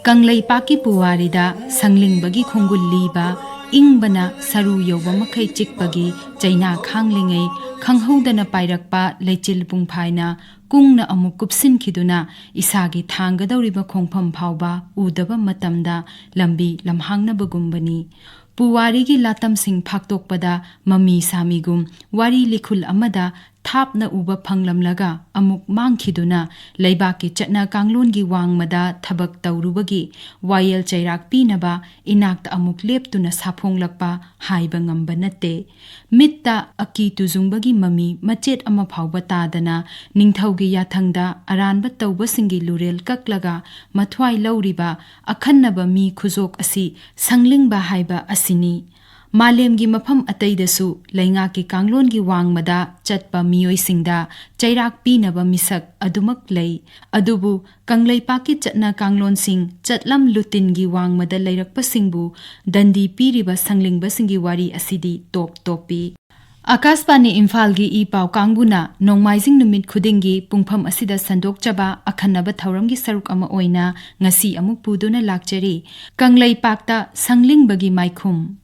Kangleipakya Puwarida Sanglingbagi Khongul Liba Ingbana Saru Yoba Makai Chikpagi Jaina Khanglingai Khanghodana Pairakpa Lechil Pungphaina Kungna Amuk Kupsin Kiduna Isagi Thangadawriba Khongpham Phawba Udaba Matamda Lambi Lamhangna Bagumbani Puwarigi Latam Sing Phaktokpada Mami Samigum Wari Likhul Amada Thapna uba phanglamlaga amuk mangkhiduna leibaki chatna kanglongi wangmada thabak tawrubagi wayel chairak pinaba inakta amuk leptuna saphonglakpa haiba ngamba natte mitta aki tuzungbagi mami machet ama phawba tadana ningthaugi yathangda aranba tawbasingi lurel kaklaga mathwai lauriba akhannaba mi khuzok asi sanglingba haiba asini Malemgi mafam ataidasu laingaki kanglongi wangmada chatpa miyoisingda chairak pinaba misak adumak lei adubu Kangleipakya chatna kanglonsing chatlam lutingi wangmada leirakpasingbu dandi piriba sanglingbasinggi wari asidi top topi Akashbani Imphal gi ipau kangbuna nongmaijing numit khudingi pungpham asida sandokchaba akhanaba thauramgi saruk ama oina ngasi amuk puduna lakchari Kangleipakya Sanglingbagi Maikhum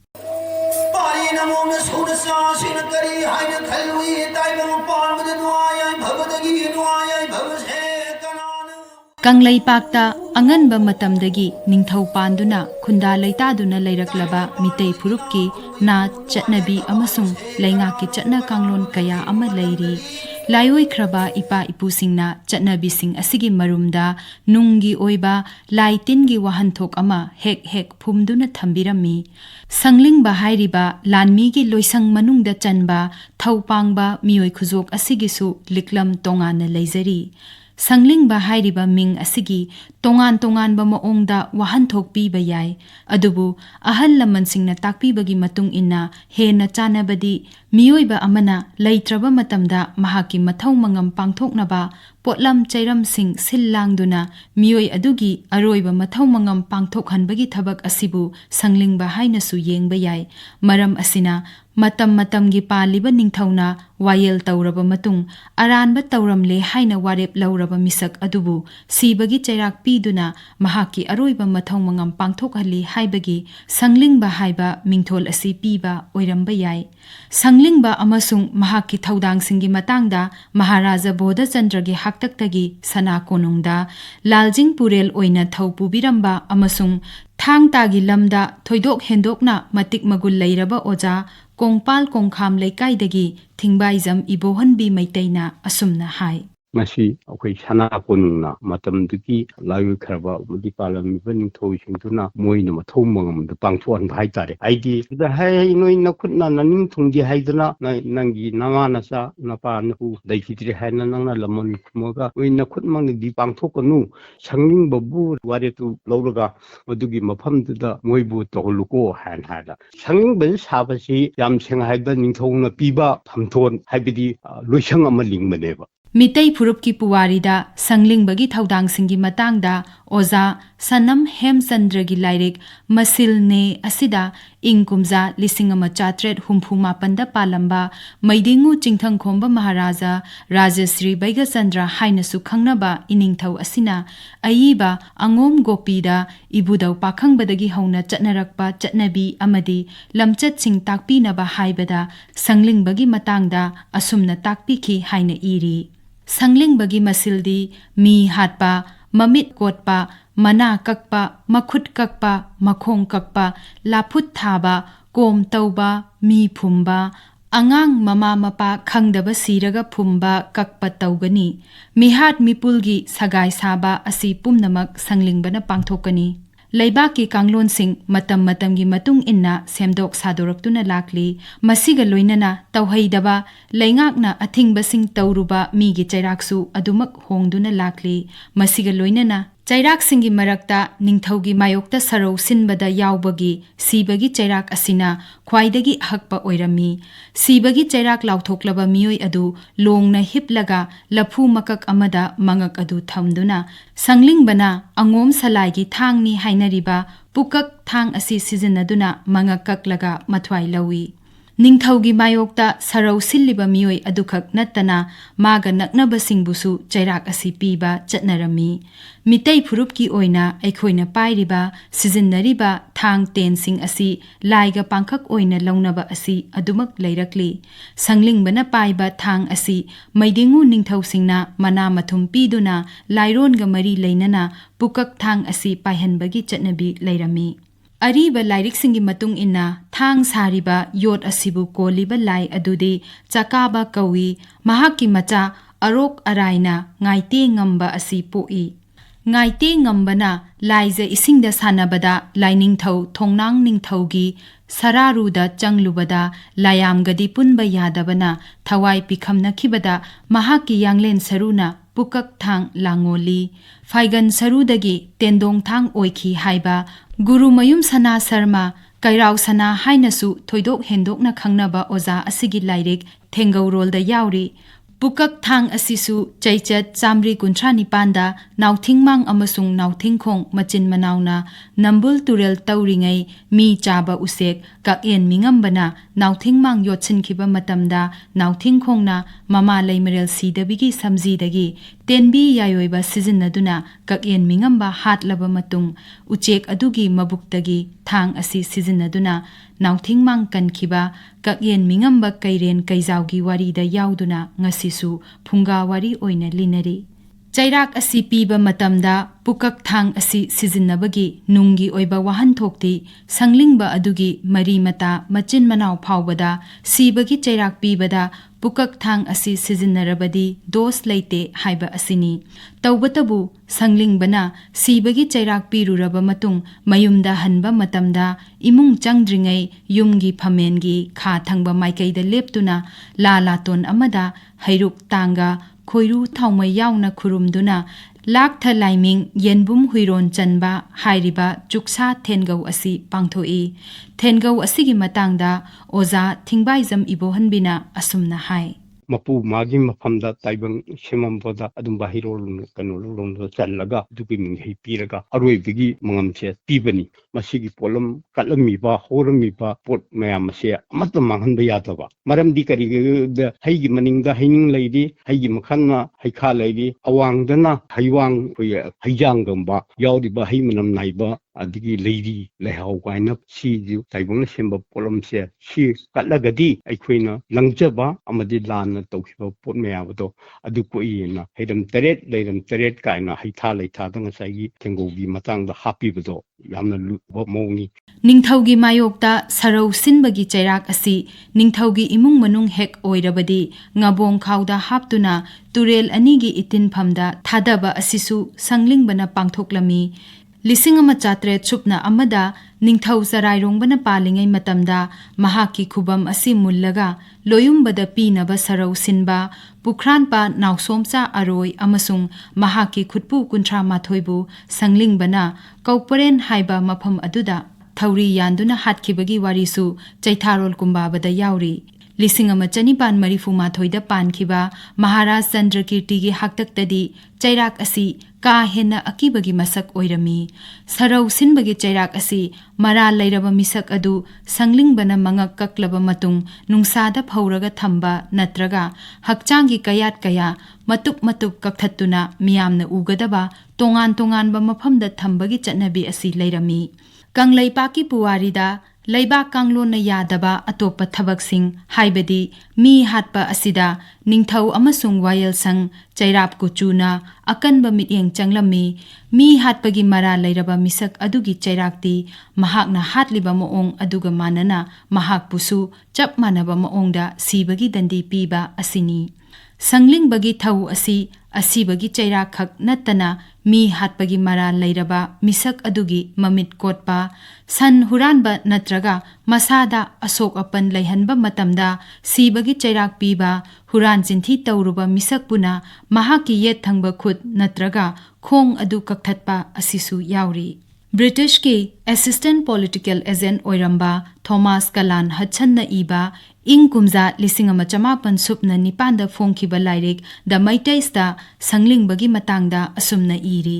Kangleipakya Anganba Matamdagi Ningthau Panduna Khunda Leitaduna Leiraklaba Mitei Phurupki Na Chatnabi Amasung Laingaki Chatna Kanglon Kaya Ama Leiri Laioi Khraba Ipa Ipusingna Chatnabi Sing Asigi Marumda Nungi Oiba Laitingi Wahanthok Ama Hek Hek Phumduna Thambirami Sanglingba Hairiba Lanmigi Loisang Manungda Chanba Thaupangba Mioi Khuzok Asigisu Liklam Tongana Leizari Sanglingba hairiba ming asigi tongan ba maongda wahanthok piba yai adubu ahal lamansingna takpibagi matung inna hena chanabadi miyoiba amana leitraba matamda mahaki mathau mangam pangthoknaba potlam chairam sing sillangduna miyoi adugi aroiba mathau mangam pangthokhanbagi thabak asibu sanglingba haina su yengba yai maram asina matamgi paliba ningthauna wayel tawraba matung aranba tawramle haina warep lauraba misak adubu sibagi chairak piduna mahaki aroiba mathau mangam pangthokhali haibagi sanglingba haiba mingthol asi piba oiramba yai sanglingba amasung mahaki thaudang singi matangda Maharaja Bodhachandragi haktaktagi sana konungda laljing purel oina thaupu biramba amasung thangtagi lamda thoidok hendokna matik magul leiraba oja Kongpal Kongkham Leikaidagi Thingbaijam Ibohanbi Maitaina Asumna Hai Masi okay sana konungna matamdagi layu kharba mudi palami baning thoisingtuna moina mathomangam da pangthon bhai tare aidi da hai noi nakhutna naning thungdi haidana nangi namana sa napa nahu daikitri haina nangna lamon khmoga oi nakhutmang di pangthokanu sangling babu waretu lawraga madugi mafamda moibu toluko han hada sangling ban sabasi yam seng haida ningthongna piba phamthon haibidi loisang ama lingmaneba Mitei Phurupki Puwarida Sanglingbagi Thaudang Singi Matangda Oza Sanam Hemchandragi Lairik Masil Ne Asida Ingkumza Lisingama Chatret Humpumapanda Palamba Maidingu Chingthang Khomba Maharaja Rajasri Baigachandra Hainasu Khangnaba Iningthau Asina Aiba Angom Gopida Ibudau Pakhangbadagi Hauna Chatnarakpa Chatnabi Amadi Lamchat Sing Takpinaba Haibada Sanglingbagi Matangda Asumna Takpiki Haina Iri Sanglingbagi Masildi Mi Hatpa Mamit Kotpa Mana Kakpa Makhut Kakpa Makhong Kakpa Laput Thaba Kom Tauba Mi Phumba Angang Mama Mapa Khangdaba Siraga Phumba Kakpa Taugani Mihat Mipulgi Sagai Saba Asi Pumnamak Sanglingbana Pangthokani Leibaki Kanglon Sing Matamgi Matung Inna Semdok Sadoroktuna Lakli Masiga Loinana Tauhaidaba Laingakna Athingba Sing Tauruba Migi Chairaksu Adumak Hongduna Lakli Masiga Loinana Chairak Singi Marakta Ningthaugi Mayokta Sarau Sinbada Yaubagi Sibagi Chairak Asina Khwaidagi Hakpa Oirami Sibagi Chairak Lauthoklaba Miyoi Adu Longna Hiplaga Laphu Makak Amada Mangak Adu Thamduna Sanglingbana Angom Salaigi Thangni Hainariba Pukak Thang Asi Sizinaduna Mangak Kaklaga Mathwai Lawi ꯅꯤꯡꯊꯧꯒꯤ ꯃꯥꯌꯣꯛꯇ ꯁꯔꯧ ꯁꯤꯜꯂꯤꯕ ꯃꯤꯑꯣꯏ ꯑꯗꯨꯈꯛ ꯅꯠꯇꯅ ꯃꯥꯒ ꯅꯛꯅꯕꯁꯤꯡꯕꯨꯁꯨ ꯆꯩꯔꯥꯛ ꯑꯁꯤ ꯄꯤꯕ ꯆꯠꯅꯔꯝꯃꯤ꯫ ꯃꯤꯇꯩ ꯐꯨꯔꯨꯞꯀꯤ ꯑꯣꯏꯅ ꯑꯩꯈꯣꯏꯅ ꯄꯥꯏꯔꯤꯕ ꯁꯤꯖꯤꯟꯅꯔꯤꯕ ꯊꯥꯡ ꯇꯦꯟꯁꯤꯡ ꯑꯁꯤ ꯂꯥꯏꯒ ꯄꯥꯡꯈꯛ ꯑꯣꯏꯅ ꯂꯧꯅꯕ ꯑꯁꯤ ꯑꯗꯨꯃꯛ ꯂꯩꯔꯛꯂꯤ꯫ ꯁꯪꯂꯤꯡꯕꯅ ꯄꯥꯏꯕ ꯊꯥꯡ ꯑꯁꯤ ꯃꯩꯗꯤꯡꯉꯨ ꯅꯤꯡꯊꯧꯁꯤꯡꯅ ꯃꯅꯥ ꯃꯊꯨꯝ ꯄꯤꯗꯨꯅ ꯂꯥꯏꯔꯣꯟꯒ ꯃꯔꯤ ꯂꯩꯅꯅ ꯄꯨꯀꯛ ꯊꯥꯡ ꯑꯁꯤ ꯄꯥꯏꯍꯟꯕꯒꯤ ꯆꯠꯅꯕꯤ ꯂꯩꯔꯝꯃꯤ꯫ ꯑꯔꯤꯕ ꯂꯥꯏꯔꯤꯛꯁꯤꯡꯒꯤ ꯃꯇꯨꯡ ꯏꯟꯅ ꯊꯥꯡ ꯁꯥꯔꯤꯕ ꯌꯣꯠ ꯑꯁꯤꯕꯨ ꯀꯣꯜꯂꯤꯕ ꯂꯥꯏ ꯑꯗꯨꯗꯤ ꯆꯥꯀꯥꯕ ꯀꯧꯏ꯫ ꯃꯍꯥꯛꯀꯤ ꯃꯆꯥ ꯑꯔꯣꯛ ꯑꯔꯥꯏꯅ ꯉꯥꯏꯇꯦ ꯉꯝꯕ ꯑꯁꯤ ꯄꯣꯛꯏ꯫ ꯉꯥꯏꯇꯦ ꯉꯝꯕꯅ ꯂꯥꯏꯖ ꯏꯁꯤꯡꯗ ꯁꯥꯟꯅꯕꯗ ꯂꯥꯏꯅꯤꯡꯊꯧ ꯊꯣꯡꯅꯥꯡ ꯅꯤꯡꯊꯧꯒꯤ ꯁꯔꯥꯔꯨꯗ ꯆꯪꯂꯨꯕꯗ ꯂꯥꯌꯥꯝꯒꯗꯤ ꯄꯨꯟꯕ ꯌꯥꯗꯕꯅ ꯊꯋꯥꯏ ꯄꯤꯈꯝꯅꯈꯤꯕꯗ ꯃꯍꯥꯛꯀꯤ ꯌꯥꯡꯂꯦꯟ ꯁꯔꯨꯅ ꯄꯨꯀꯛ ꯊꯥꯡ ꯂꯥꯡꯉꯣꯜꯂꯤ꯫ ꯐꯥꯏꯒꯟ ꯁꯔꯨꯗꯒꯤ ꯇꯦꯟꯗꯣꯡ ꯊꯥꯡ ꯑꯣꯏꯈꯤ ꯍꯥꯏꯕ ꯒꯨꯔꯨꯃꯌꯨꯝ ꯁꯅꯥ ꯁꯔꯃ ꯀꯩꯔꯥꯎ ꯁꯅꯥ ꯍꯥꯏꯅꯁꯨ ꯊꯣꯏꯗꯣꯛ ꯍꯦꯟꯗꯣꯛꯅ ꯈꯪꯅꯕ ꯑꯣꯖꯥ ꯑꯁꯤꯒꯤ ꯂꯥꯏꯔꯤꯛ ꯊꯦꯡꯒꯧꯔꯣꯜꯗ ꯌꯥꯎꯔꯤ꯫ ꯄꯨꯀꯛ ꯊꯥꯡ ꯑꯁꯤꯁꯨ ꯆꯩꯆꯠ 397ꯗ ꯅꯥꯎꯊꯤꯡꯃꯥꯡ ꯑꯃꯁꯨꯡ ꯅꯥꯎꯊꯤꯡꯈꯣꯡ ꯃꯆꯤꯟ ꯃꯅꯥꯎꯅ ꯅꯝꯕꯨꯜ ꯇꯨꯔꯦꯜ ꯇꯧꯔꯤꯉꯩ ꯃꯤ ꯆꯥꯕ ꯎꯆꯦꯛ ꯀꯛꯌꯦꯟ ꯃꯤꯉꯝꯕꯅ ꯅꯥꯎꯊꯤꯡꯃꯥꯡ ꯌꯣꯠꯁꯤꯟꯈꯤꯕ ꯃꯇꯝꯗ ꯅꯥꯎꯊꯤꯡꯈꯣꯡꯅ ꯃꯃꯥ ꯂꯩꯃꯔꯦꯜ ꯁꯤꯗꯕꯤꯒꯤ ꯁꯝꯖꯤꯗꯒꯤ ꯇꯦꯟꯕꯤ ꯌꯥꯏꯑꯣꯏꯕ ꯁꯤꯖꯤꯟꯅꯗꯨꯅ ꯀꯛꯌꯦꯟ ꯃꯤꯉꯝꯕ ꯍꯥꯠꯂꯕ ꯃꯇꯨꯡ ꯎꯆꯦꯛ ꯑꯗꯨꯒꯤ ꯃꯕꯨꯛꯇꯒꯤ ꯊꯥꯡ ꯑꯁꯤ ꯁꯤꯖꯤꯟꯅꯗꯨꯅ ꯅꯥꯎꯊꯤꯡꯃꯥꯡ ꯀꯟꯈꯤꯕ ꯀꯛꯌꯦꯟ ꯃꯤꯉꯝꯕ ꯀꯩꯔꯦꯟ ꯀꯩꯖꯥꯎꯒꯤ ꯋꯥꯔꯤꯗ ꯌꯥꯎꯗꯨꯅ ꯉꯁꯤꯁꯨ ꯐꯨꯡꯒꯥ ꯋꯥꯔꯤ ꯑꯣꯏꯅ ꯂꯤꯅꯔꯤ꯫ ꯆꯩꯔꯥꯛ ꯑꯁꯤ ꯄꯤꯕ ꯃꯇꯝꯗ ꯄꯨꯀꯛ ꯊꯥꯡ ꯑꯁꯤ ꯁꯤꯖꯤꯟꯅꯕꯒꯤ ꯅꯨꯡꯒꯤ ꯑꯣꯏꯕ ꯋꯥꯍꯟꯊꯣꯛꯇꯤ ꯁꯪꯂꯤꯡꯕ ꯑꯗꯨꯒꯤ ꯃꯔꯤ ꯃꯇꯥ ꯃꯆꯤꯟ ꯃꯅꯥꯎ ꯐꯥꯎꯕꯗ ꯁꯤꯕꯒꯤ ꯆꯩꯔꯥꯛ ꯄꯤꯕꯗ ꯄꯨꯀꯛ ꯊꯥꯡ ꯑꯁꯤ ꯁꯤꯖꯤꯟꯅꯔꯕꯗꯤ ꯗꯣꯁ ꯂꯩꯇꯦ ꯍꯥꯏꯕ ꯑꯁꯤꯅꯤ꯫ ꯇꯧꯕꯇꯕꯨ ꯁꯪꯂꯤꯡꯕꯅ ꯁꯤꯕꯒꯤ ꯆꯩꯔꯥꯛ ꯄꯤꯔꯨꯔꯕ ꯃꯇꯨꯡ ꯃꯌꯨꯝꯗ ꯍꯟꯕ ꯃꯇꯝꯗ ꯏꯃꯨꯡ ꯆꯪꯗ꯭ꯔꯤꯉꯩ ꯌꯨꯝꯒꯤ ꯐꯝꯃꯦꯟꯒꯤ ꯈꯥ ꯊꯪꯕ ꯃꯥꯏꯀꯩꯗ ꯂꯦꯞꯇꯨꯅ ꯂꯥ ꯂꯥꯇꯣꯟ ꯑꯃꯗ ꯍꯩꯔꯨꯛ ꯇꯥꯡꯒ ꯈꯣꯏꯔꯨ ꯊꯥꯎꯃꯩ ꯌꯥꯎꯅ ꯈꯨꯔꯨꯝꯗꯨꯅ ꯂꯥꯛꯊ ꯂꯥꯏꯃꯤꯡ ꯌꯦꯟꯕꯨꯝ ꯍꯨꯏꯔꯣꯟ ꯆꯟꯕ ꯍꯥꯏꯔꯤꯕ ꯆꯨꯛꯁꯥ ꯊꯦꯟꯒꯧ ꯑꯁꯤ ꯄꯥꯡꯊꯣꯛꯏ꯫ ꯊꯦꯟꯒꯧ ꯑꯁꯤꯒꯤ ꯃꯇꯥꯡꯗ ꯑꯣꯖꯥ ꯊꯤꯡꯕꯥꯏꯖꯝ ꯏꯕꯣꯍꯟꯕꯤꯅ ꯑꯁꯨꯝꯅ ꯍꯥꯏ꯫ ꯃꯄꯨ ꯃꯥꯒꯤ ꯃꯐꯝꯗ ꯇꯥꯏꯕꯪ ꯁꯦꯝꯃꯝꯕꯗ ꯑꯗꯨꯝ ꯍꯩꯔꯣꯜ ꯂꯣꯝꯗ ꯆꯜꯂꯒ ꯑꯗꯨꯒꯤ ꯃꯤꯡꯍꯩ ꯄꯤꯔꯒ ꯑꯔꯣꯏꯕꯒꯤ ꯃꯉꯝꯁꯦ ꯄꯤꯕꯅꯤ꯫ ꯃꯁꯤꯒꯤ ꯄꯣꯠꯂꯝ ꯀꯠꯂꯝꯃꯤꯕ ꯍꯧꯔꯝꯃꯤꯕ ꯄꯣꯠ ꯃꯌꯥꯝ ꯑꯁꯦ ꯑꯃꯠꯇ ꯃꯥꯡꯍꯟꯕ ꯌꯥꯗꯕ꯫ ꯃꯔꯝꯗꯤ ꯀꯔꯤꯒꯤꯗ ꯍꯩꯒꯤ ꯃꯅꯤꯡꯗ ꯍꯩꯅꯤꯡ ꯂꯩꯔꯤ, ꯍꯩꯒꯤ ꯃꯈꯥꯅ ꯍꯩꯈꯥ ꯂꯩꯔꯤ, ꯑꯋꯥꯡꯗꯅ ꯍꯩꯋꯥꯡ ꯍꯩꯖꯥꯡꯒꯨꯝꯕ ꯌꯥꯎꯔꯤꯕ ꯍꯩ ꯃꯅꯝ ꯅꯥꯏꯕ ꯑꯗꯒꯤ ꯂꯩꯔꯤ ꯂꯩꯍꯥꯎ ꯀꯥꯏꯅ ꯁꯤꯁꯨ ꯇꯥꯏꯕꯪꯅ ꯁꯦꯝꯕ ꯄꯣꯠꯂꯝꯁꯦ ꯁꯤ ꯀꯠꯂꯒꯗꯤ ꯑꯩꯈꯣꯏꯅ ꯂꯪꯖꯕ ꯑꯃꯗꯤ ꯂꯥꯟꯅ ꯇꯧꯈꯤꯕ ꯄꯣꯠ ꯃꯌꯥꯝꯗꯣ ꯑꯗꯨ ꯀꯣꯛꯏꯅ ꯍꯩꯔꯝ ꯇꯔꯦꯠ ꯂꯩꯔꯝ ꯇꯔꯦꯠ ꯀꯥꯏꯅ ꯍꯩꯊꯥ ꯂꯩꯊꯥꯗ ꯉꯁꯥꯏꯒꯤ ꯊꯦꯡꯒꯧꯒꯤ ꯃꯇꯥꯡꯗ ꯍꯥꯞꯄꯤꯕꯗꯣ ꯌꯥꯝꯅ ꯂꯨꯕ ꯃꯑꯣꯡꯅꯤ꯫ ꯅꯤꯡꯊꯧꯒꯤ ꯃꯥꯌꯣꯛꯇ ꯁꯔꯧ ꯁꯤꯟꯕꯒꯤ ꯆꯩꯔꯥꯛ ꯑꯁꯤ ꯅꯤꯡꯊꯧꯒꯤ ꯏꯃꯨꯡ ꯃꯅꯨꯡ ꯍꯦꯛ ꯑꯣꯏꯔꯕꯗꯤ ꯉꯕꯣꯡ ꯈꯥꯎꯗ ꯍꯥꯞꯇꯨꯅ ꯇꯨꯔꯦꯜ ꯑꯅꯤꯒꯤ ꯏꯇꯤꯟꯐꯝꯗ ꯊꯥꯗꯕ ꯑꯁꯤꯁꯨ ꯁꯪꯂꯤꯡꯕꯅ ꯄꯥꯡꯊꯣꯛꯂꯝꯃꯤ꯫ 1801 ꯅꯤꯡꯊꯧ ꯆꯔꯥꯏꯔꯣꯡꯕꯅ ꯄꯥꯜꯂꯤꯉꯩ ꯃꯇꯝꯗ ꯃꯍꯥꯛꯀꯤ ꯈꯨꯕꯝ ꯑꯁꯤ ꯃꯨꯜꯂꯒ ꯂꯣꯌꯨꯝꯕꯗ ꯄꯤꯅꯕ ꯁꯔꯧ ꯁꯤꯟꯕ ꯄꯨꯈ꯭ꯔꯥꯟꯄꯥ ꯅꯥꯎꯁꯣꯝꯆꯥ ꯑꯔꯣꯏ ꯑꯃꯁꯨꯡ ꯃꯍꯥꯛꯀꯤ ꯈꯨꯠꯄꯨ 32ꯕꯨ ꯁꯪꯂꯤꯡꯕꯅ ꯀꯧꯄꯔꯦꯟ ꯍꯥꯏꯕ ꯃꯐꯝ ꯑꯗꯨꯗ ꯊꯧꯔꯤ ꯌꯥꯟꯗꯨꯅ ꯍꯥꯠꯈꯤꯕꯒꯤ ꯋꯥꯔꯤꯁꯨ ꯆꯩꯊꯥꯔꯣꯜ ꯀꯨꯝꯕꯥꯕꯗ ꯌꯥꯎꯔꯤ꯫ 1592ꯗ ꯄꯥꯟꯈꯤꯕ ꯃꯍꯥꯔꯥꯖ ꯆꯟꯗ꯭ꯔꯀꯤꯔꯇꯤꯒꯤ ꯍꯥꯛꯇꯛꯇꯗꯤ ꯆꯩꯔꯥꯛ ꯑꯁꯤ ꯀꯥ ꯍꯦꯟꯅ ꯑꯀꯤꯕꯒꯤ ꯃꯁꯛ ꯑꯣꯏꯔꯝꯃꯤ꯫ ꯁꯔꯧ ꯁꯤꯟꯕꯒꯤ ꯆꯩꯔꯥꯛ ꯑꯁꯤ ꯃꯔꯥꯜ ꯂꯩꯔꯕ ꯃꯤꯁꯛ ꯑꯗꯨ ꯁꯪꯂꯤꯡꯕꯅ ꯃꯉꯛ ꯀꯛꯂꯕ ꯃꯇꯨꯡ ꯅꯨꯡꯁꯥꯗ ꯐꯧꯔꯒ ꯊꯝꯕ ꯅꯠꯇ꯭ꯔꯒ ꯍꯛꯆꯥꯡꯒꯤ ꯀꯌꯥꯠ ꯀꯌꯥ ꯃꯇꯨꯞ ꯃꯇꯨꯞ ꯀꯛꯊꯠꯇꯨꯅ ꯃꯤꯌꯥꯝꯅ ꯎꯒꯗꯕ ꯇꯣꯉꯥꯟ ꯇꯣꯉꯥꯟꯕ ꯃꯐꯝꯗ ꯊꯝꯕꯒꯤ ꯆꯠꯅꯕꯤ ꯑꯁꯤ ꯂꯩꯔꯝꯃꯤ꯫ ꯀꯪꯂꯩꯄꯥꯛꯀꯤ ꯄꯨꯋꯥꯔꯤꯗ ꯂꯩꯕꯥꯛ ꯀꯥꯡꯂꯣꯟꯅ ꯌꯥꯗꯕ ꯑꯇꯣꯞꯄ ꯊꯕꯛꯁꯤꯡ ꯍꯥꯏꯕꯗꯤ ꯃꯤ ꯍꯥꯠꯄ ꯑꯁꯤꯗ ꯅꯤꯡꯊꯧ ꯑꯃꯁꯨꯡ ꯋꯥꯌꯦꯜꯁꯪ ꯆꯩꯔꯥꯞ ꯀꯨꯆꯨꯅ ꯑꯀꯟꯕ ꯃꯤꯠꯌꯦꯡ ꯆꯪꯂꯝꯃꯤ꯫ ꯃꯤ ꯍꯥꯠꯄꯒꯤ ꯃꯔꯥꯜ ꯂꯩꯔꯕ ꯃꯤꯁꯛ ꯑꯗꯨꯒꯤ ꯆꯩꯔꯥꯛꯇꯤ ꯃꯍꯥꯛꯅ ꯍꯥꯠꯂꯤꯕ ꯃꯑꯣꯡ ꯑꯗꯨꯒ ꯃꯥꯟꯅꯅ ꯃꯍꯥꯛꯄꯨꯁꯨ ꯆꯞ ꯃꯥꯟꯅꯕ ꯃꯑꯣꯡꯗ ꯁꯤꯕꯒꯤ ꯗꯟꯗꯤ ꯄꯤꯕ ꯑꯁꯤꯅꯤ꯫ ꯁꯪꯂꯤꯡꯕꯒꯤ ꯊꯧ ꯑꯁꯤ ꯑꯁꯤꯕꯒꯤ ꯆꯩꯔꯥꯛ ꯈꯛ ꯅꯠꯇꯅ ꯃꯤ ꯍꯥꯠꯄꯒꯤ ꯃꯔꯥꯜ ꯂꯩꯔꯕ ꯃꯤꯁꯛ ꯑꯗꯨꯒꯤ ꯃꯃꯤꯠ ꯀꯣꯠꯄ, ꯁꯟ ꯍꯨꯔꯥꯟꯕ ꯅꯠꯇ꯭ꯔꯒ ꯃꯁꯥꯗ ꯑꯁꯣꯛ ꯑꯄꯟ ꯂꯩꯍꯟꯕ ꯃꯇꯝꯗ ꯁꯤꯕꯒꯤ ꯆꯩꯔꯥꯛ ꯄꯤꯕ, ꯍꯨꯔꯥꯟ ꯆꯤꯟꯊꯤ ꯇꯧꯔꯨꯕ ꯃꯤꯁꯛꯄꯨꯅ ꯃꯍꯥꯛꯀꯤ ꯌꯦꯠ ꯊꯪꯕ ꯈꯨꯠ ꯅꯠꯇ꯭ꯔꯒ ꯈꯣꯡ ꯑꯗꯨ ꯀꯛꯊꯠꯄ ꯑꯁꯤꯁꯨ ꯌꯥꯎꯔꯤ꯫ ꯕ꯭ꯔꯤꯇꯤꯁꯀꯤ ꯑꯦꯁꯤꯁꯇꯦꯟꯠ ꯄꯣꯂꯤꯇꯤꯀꯦꯜ ꯑꯦꯖꯦꯟꯠ ꯑꯣꯏꯔꯝꯕ ꯊꯣꯃꯥꯁ ꯀꯂꯥꯟ ꯍꯗꯁꯟꯅ ꯏꯕ ꯏꯪ ꯀꯨꯝꯖꯥ 1809ꯗ ꯐꯣꯡꯈꯤꯕ ꯂꯥꯏꯔꯤꯛ ꯗ ꯃꯩꯇꯩꯁꯇ ꯁꯪꯂꯤꯡꯕꯒꯤ ꯃꯇꯥꯡꯗ ꯑꯁꯨꯝꯅ ꯏꯔꯤ꯫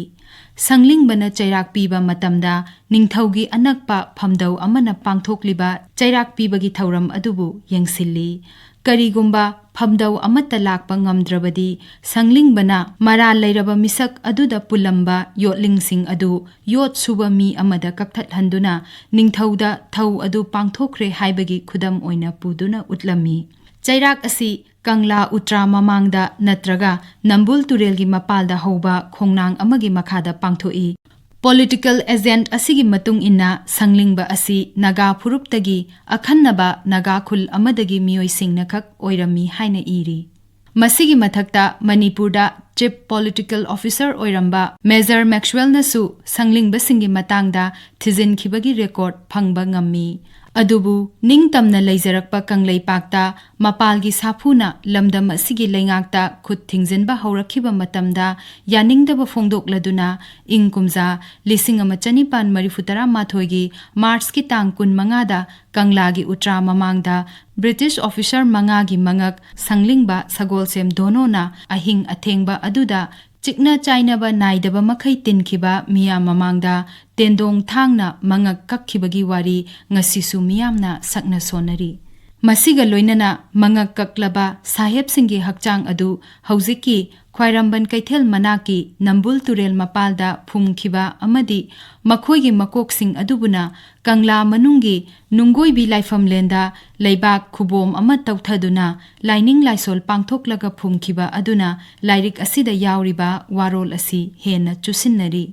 Sanglingba chairak piba matamda ningthaugi anakpa phamdau amana pangthokliba chairak pibagi thauram adubu yengsilli. Karigumba phamdau amata lakpa ngamdrabadi Sanglingba mara lairaba misak aduda pulamba yotlingsing adu yot suba mi amada kakthathanduna ningthauda thau adu pangthokre haibagi khudam oina puduna utlami. Chairak asi Kangla Utra mamangda natraga Nambul Turelgi mapalda hauba khongnang amagi makhada pangthoi. Political agent asigi matung inna Sanglingba asi Naga Phuruptagi akhannaba Naga khul amadagi miyoi singna khak oirami haina iri. Masigi mathakta Manipurda Chief Political Officer oiramba Major Maxwell nasu Sanglingba singi matangda thizin khibagi record phangba ngammi. Adubu ningtamna leijarakpa Kangleipakta mapalgi safuna lamdam asigi leingakta khut thingjenba haurakhiba matamda yaningdaba phongdokladuna ingkumja 1934 gi March ki tang 15 da Kanglagi Utra mamangda British officer mangagi mangak Sanglingba Sagolsem donona ahing athengba aduda Chikna Chainaba naidaba makai tinkhiba miyam mamangda tendong thangna mangak kakhibagi wari ngasisu miyamna sakna sonari. Masiga loinana mangak kaklaba saheb singi hakchang adu hauziki Khwairamban Kaithel manaki Nambul Turel mapalda phumkhiba amadi makhoigi makoksing adubuna Kangla manungi nungoibi laifamlenda leibak khubom ama tauthaduna laining laisol pangthoklaga phumkhiba aduna lairik asida yauriba warol asi hena chusinnari.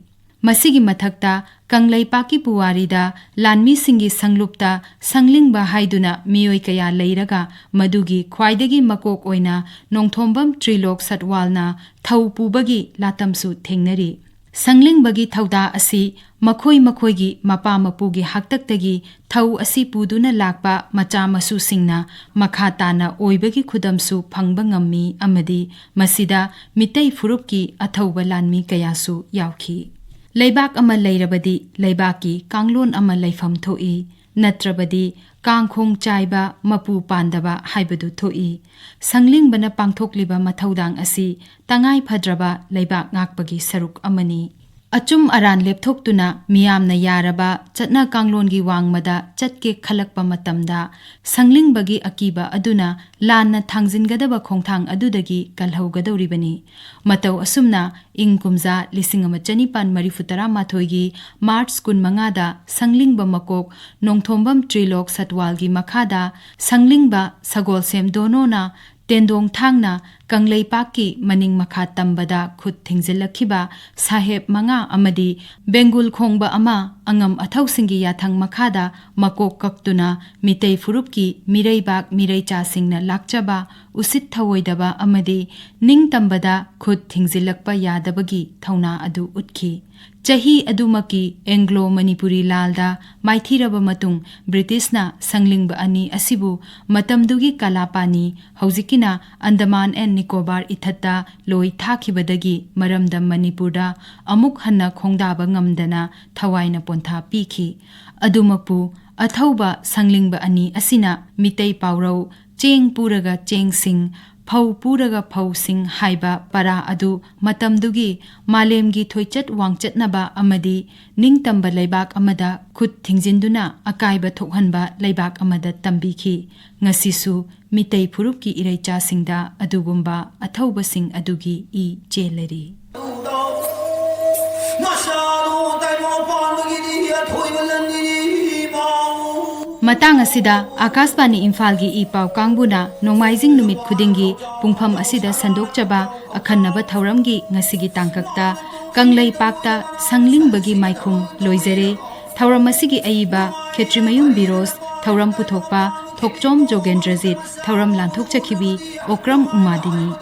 Masigi mathakta Kangleipakki puwarida lanmi singi sanglupta Sanglingba haiduna miyoi kaya leiraga madugi khwaidagi makok oina nongthombam Trilok Satwalna thau pubagi latamsu thengnari. Sanglingbagi thauda asi makhoi mapa mapugi haktaktagi thau asi puduna lakpa macha masu singna makhatana oibagi khudamsu phangba ngammi amadi masida mitei furupki athauba lanmi kayasu yauki. Leibak ama leirabadi leibaki kanglon ama leifam thoi natrabadi kangkhong chaiba mapu pandaba haibadu thoi. Sanglingbana pangthokliba mathaudang asi tangai phadraba leibak ngakpagi saruk amani. Achum aran lepthoktuna miyamna yaraba chatna kanglongi wangmada chatke khalakpa matamda Sanglingba akiba aduna lanna thangjingadaba khongthang adudagi kalhaugadoribani. Matau asumna ingkumja 1934 gi March 15 da Sanglingba makok nongthombam Trilok Satwalgi makhada Sanglingba Sagolsem donona tendong thangna Kangleipakki maning makha tambada khut thingjelakhiba saheb manga amadi Bengul khongba ama angam athausingi yathang makhada makok kaktuna mitei furupki mireibak mireicha singna lakchaba usit thawoidaba amadi ningtambada khut thingjelakpa yadabagi thauna adu utkhi. Chahi adumaki Anglo Manipuri lalda maithiraba matung Britishna Sanglingba ani asibu matamdugi kalapani hauzikina Andaman and Nicobar ithatta loi thakhibadagi maramda Manipurda amuk hanna khongdaba ngamdana thawaina pontha pikhi. Adumapu athauba Sanglingba ani asina mitei paurau cheng puraga cheng sing Phau puraga phau sing haiba para adu matamdugi malemgi thoichat wangchatnaba amadi ningtamba leibak amada khut thingjinduna akaiba thokhanba leibak amada tambikhi. Ngasisu mitei phurupki ireicha singda adugumba athauba sing adugi I cheleri. Matang asida Akashbani Imphal gi ipau kangbuna nongmaijing numit khudingi pungpham asida sandokchaba akhannaba thauramgi ngasigi tangkakta Kangleipakta Sanglingbagi Maikhum loizare. Thauram asigi aiba Khetrimayum Birosh thauram puthokpa Thokchom Jogendrajit thauram lanthokchakhibi Okram Umadini.